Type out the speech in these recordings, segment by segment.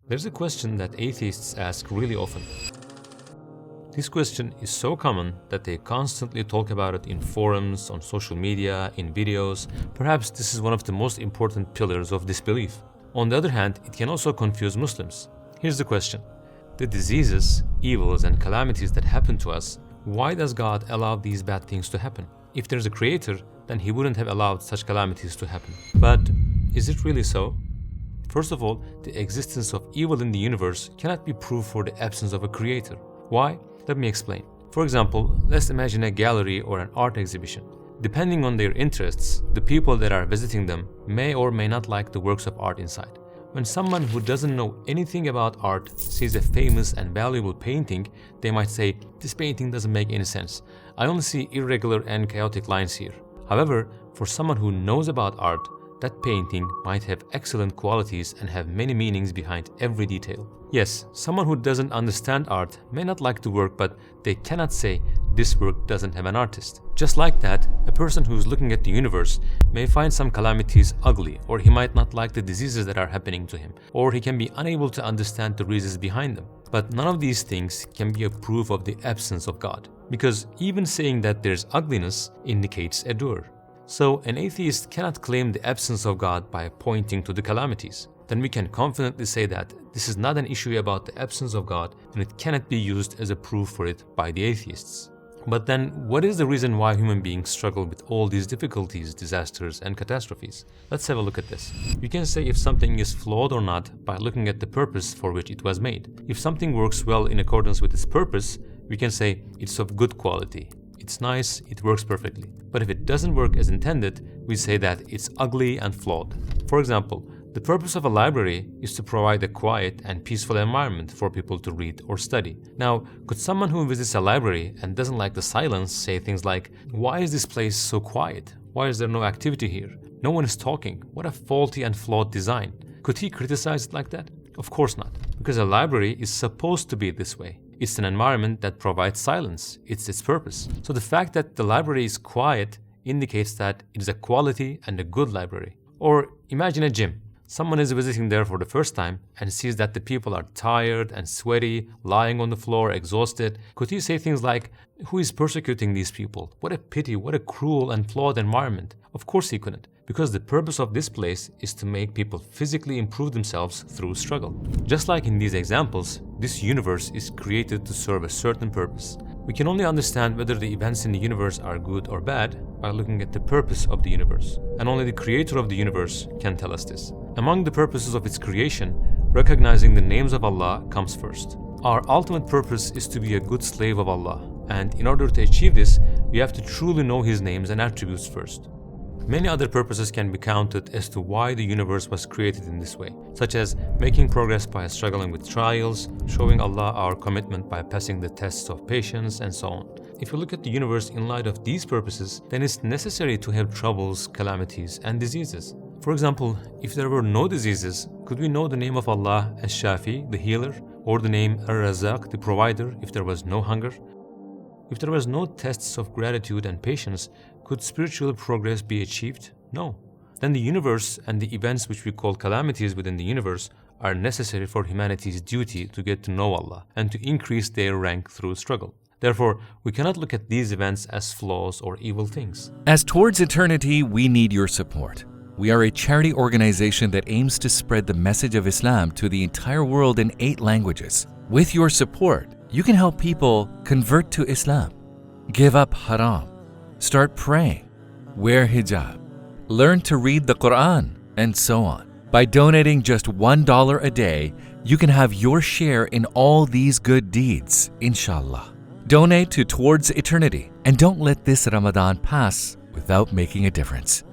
There's a question that atheists ask really often. This question is so common that they constantly talk about it in forums, on social media, in videos. Perhaps this is one of the most important pillars of disbelief. On the other hand, it can also confuse Muslims. Here's the question. The diseases, evils, and calamities that happen to us, why does God allow these bad things to happen? If there's a creator, then he wouldn't have allowed such calamities to happen. But is it really so? First of all, the existence of evil in the universe cannot be proof for the absence of a creator. Why? Let me explain. For example, let's imagine a gallery or an art exhibition. Depending on their interests, the people that are visiting them may or may not like the works of art inside. When someone who doesn't know anything about art sees a famous and valuable painting, they might say, "This painting doesn't make any sense. I only see irregular and chaotic lines here." However, for someone who knows about art, that painting might have excellent qualities and have many meanings behind every detail. Yes, someone who doesn't understand art may not like the work, but they cannot say, "This work doesn't have an artist." Just like that, a person who's looking at the universe may find some calamities ugly, or he might not like the diseases that are happening to him, or he can be unable to understand the reasons behind them. But none of these things can be a proof of the absence of God, because even saying that there's ugliness indicates a doer. So an atheist cannot claim the absence of God by pointing to the calamities. Then we can confidently say that this is not an issue about the absence of God, and it cannot be used as a proof for it by the atheists. But then, what is the reason why human beings struggle with all these difficulties, disasters, and catastrophes? Let's have a look at this. You can say if something is flawed or not by looking at the purpose for which it was made. If something works well in accordance with its purpose, we can say it's of good quality. It's nice, it works perfectly. But if it doesn't work as intended, we say that it's ugly and flawed. For example, the purpose of a library is to provide a quiet and peaceful environment for people to read or study. Now, could someone who visits a library and doesn't like the silence say things like, "Why is this place so quiet? Why is there no activity here? No one is talking. What a faulty and flawed design." Could he criticize it like that? Of course not, because a library is supposed to be this way. It's an environment that provides silence. It's its purpose. So the fact that the library is quiet indicates that it is a quality and a good library. Or imagine a gym. Someone is visiting there for the first time and sees that the people are tired and sweaty, lying on the floor, exhausted. Could he say things like, "Who is persecuting these people? What a pity, what a cruel and flawed environment"? Of course he couldn't, because the purpose of this place is to make people physically improve themselves through struggle. Just like in these examples, this universe is created to serve a certain purpose. We can only understand whether the events in the universe are good or bad by looking at the purpose of the universe. And only the creator of the universe can tell us this. Among the purposes of its creation, recognizing the names of Allah comes first. Our ultimate purpose is to be a good slave of Allah, and in order to achieve this, we have to truly know His names and attributes first. Many other purposes can be counted as to why the universe was created in this way, such as making progress by struggling with trials, showing Allah our commitment by passing the tests of patience, and so on. If you look at the universe in light of these purposes, then it's necessary to have troubles, calamities, and diseases. For example, if there were no diseases, could we know the name of Allah as Shafi, the healer, or the name Ar-Razaq, the provider, if there was no hunger? If there was no tests of gratitude and patience, could spiritual progress be achieved? No. Then the universe and the events which we call calamities within the universe are necessary for humanity's duty to get to know Allah and to increase their rank through struggle. Therefore, we cannot look at these events as flaws or evil things. As Towards Eternity, we need your support. We are a charity organization that aims to spread the message of Islam to the entire world in 8 languages. With your support, you can help people convert to Islam, give up haram, start praying, wear hijab, learn to read the Qur'an, and so on. By donating just $1 a day, you can have your share in all these good deeds, inshallah. Donate to Towards Eternity, and don't let this Ramadan pass without making a difference.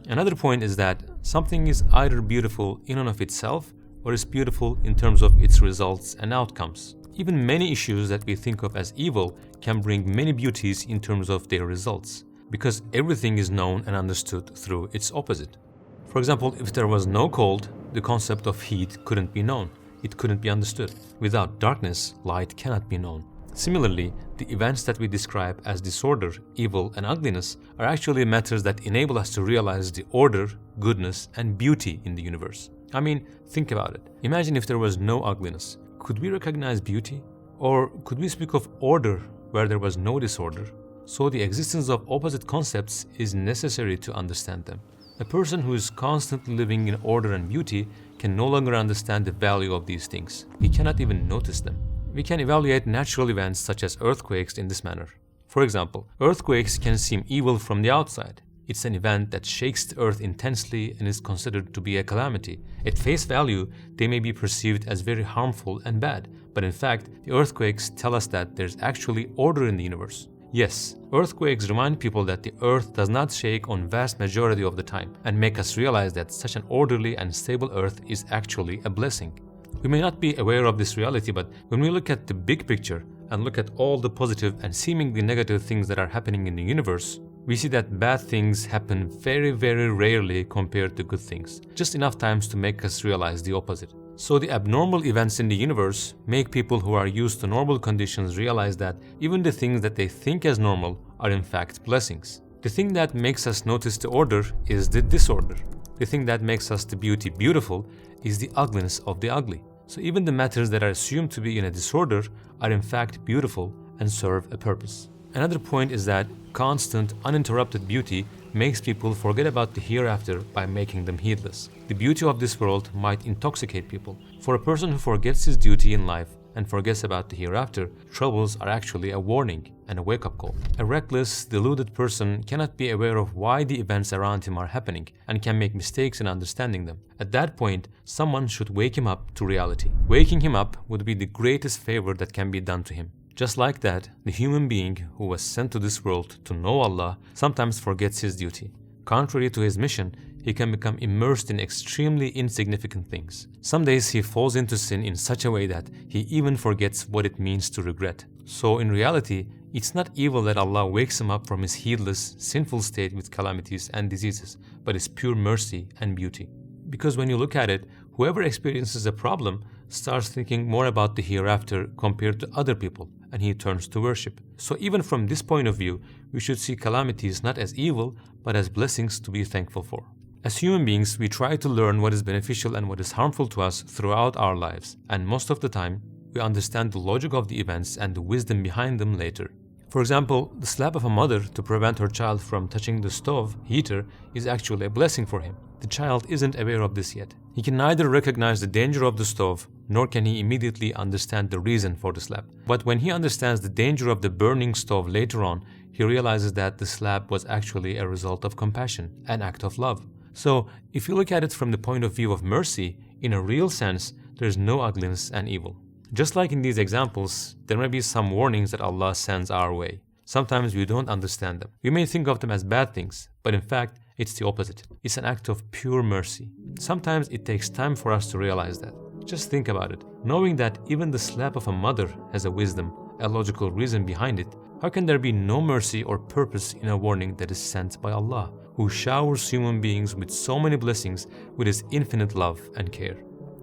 Another point is that something is either beautiful in and of itself, or is beautiful in terms of its results and outcomes. Even many issues that we think of as evil can bring many beauties in terms of their results, because everything is known and understood through its opposite. For example, if there was no cold, the concept of heat couldn't be known. It couldn't be understood. Without darkness, light cannot be known. Similarly, the events that we describe as disorder, evil, and ugliness are actually matters that enable us to realize the order, goodness, and beauty in the universe. I mean, think about it. Imagine if there was no ugliness. Could we recognize beauty? Or could we speak of order where there was no disorder? So the existence of opposite concepts is necessary to understand them. A person who is constantly living in order and beauty can no longer understand the value of these things. He cannot even notice them. We can evaluate natural events such as earthquakes in this manner. For example, earthquakes can seem evil from the outside. It's an event that shakes the earth intensely and is considered to be a calamity. At face value, they may be perceived as very harmful and bad, but in fact, the earthquakes tell us that there's actually order in the universe. Yes, earthquakes remind people that the earth does not shake on vast majority of the time and make us realize that such an orderly and stable earth is actually a blessing. We may not be aware of this reality, but when we look at the big picture and look at all the positive and seemingly negative things that are happening in the universe, we see that bad things happen very, very rarely compared to good things, just enough times to make us realize the opposite. So the abnormal events in the universe make people who are used to normal conditions realize that even the things that they think as normal are in fact blessings. The thing that makes us notice the order is the disorder. The thing that makes us the beauty beautiful is the ugliness of the ugly. So even the matters that are assumed to be in a disorder are in fact beautiful and serve a purpose. Another point is that constant, uninterrupted beauty makes people forget about the hereafter by making them heedless. The beauty of this world might intoxicate people. For a person who forgets his duty in life and forgets about the hereafter, troubles are actually a warning and a wake-up call. A reckless, deluded person cannot be aware of why the events around him are happening and can make mistakes in understanding them. At that point, someone should wake him up to reality. Waking him up would be the greatest favor that can be done to him. Just like that, the human being who was sent to this world to know Allah sometimes forgets his duty. Contrary to his mission, he can become immersed in extremely insignificant things. Some days he falls into sin in such a way that he even forgets what it means to regret. So in reality, it's not evil that Allah wakes him up from his heedless, sinful state with calamities and diseases, but it's pure mercy and beauty. Because when you look at it, whoever experiences a problem starts thinking more about the hereafter compared to other people, and he turns to worship. So even from this point of view, we should see calamities not as evil, but as blessings to be thankful for. As human beings, we try to learn what is beneficial and what is harmful to us throughout our lives, and most of the time, we understand the logic of the events and the wisdom behind them later. For example, the slap of a mother to prevent her child from touching the stove heater is actually a blessing for him. The child isn't aware of this yet. He can neither recognize the danger of the stove, nor can he immediately understand the reason for the slap. But when he understands the danger of the burning stove later on, he realizes that the slap was actually a result of compassion, an act of love. So, if you look at it from the point of view of mercy, in a real sense, there is no ugliness and evil. Just like in these examples, there may be some warnings that Allah sends our way. Sometimes we don't understand them. We may think of them as bad things, but in fact, it's the opposite. It's an act of pure mercy. Sometimes it takes time for us to realize that. Just think about it. Knowing that even the slap of a mother has a wisdom, a logical reason behind it, how can there be no mercy or purpose in a warning that is sent by Allah, who showers human beings with so many blessings with His infinite love and care?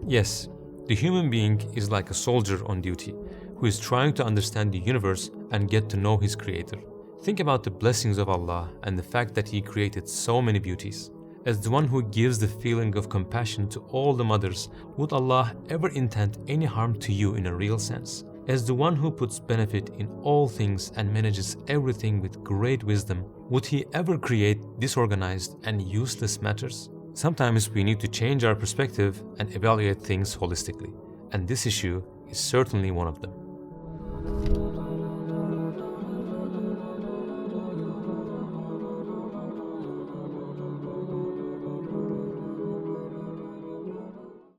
Yes, the human being is like a soldier on duty, who is trying to understand the universe and get to know his Creator. Think about the blessings of Allah and the fact that He created so many beauties. As the one who gives the feeling of compassion to all the mothers, would Allah ever intend any harm to you in a real sense? As the one who puts benefit in all things and manages everything with great wisdom, would He ever create disorganized and useless matters? Sometimes we need to change our perspective and evaluate things holistically, and this issue is certainly one of them.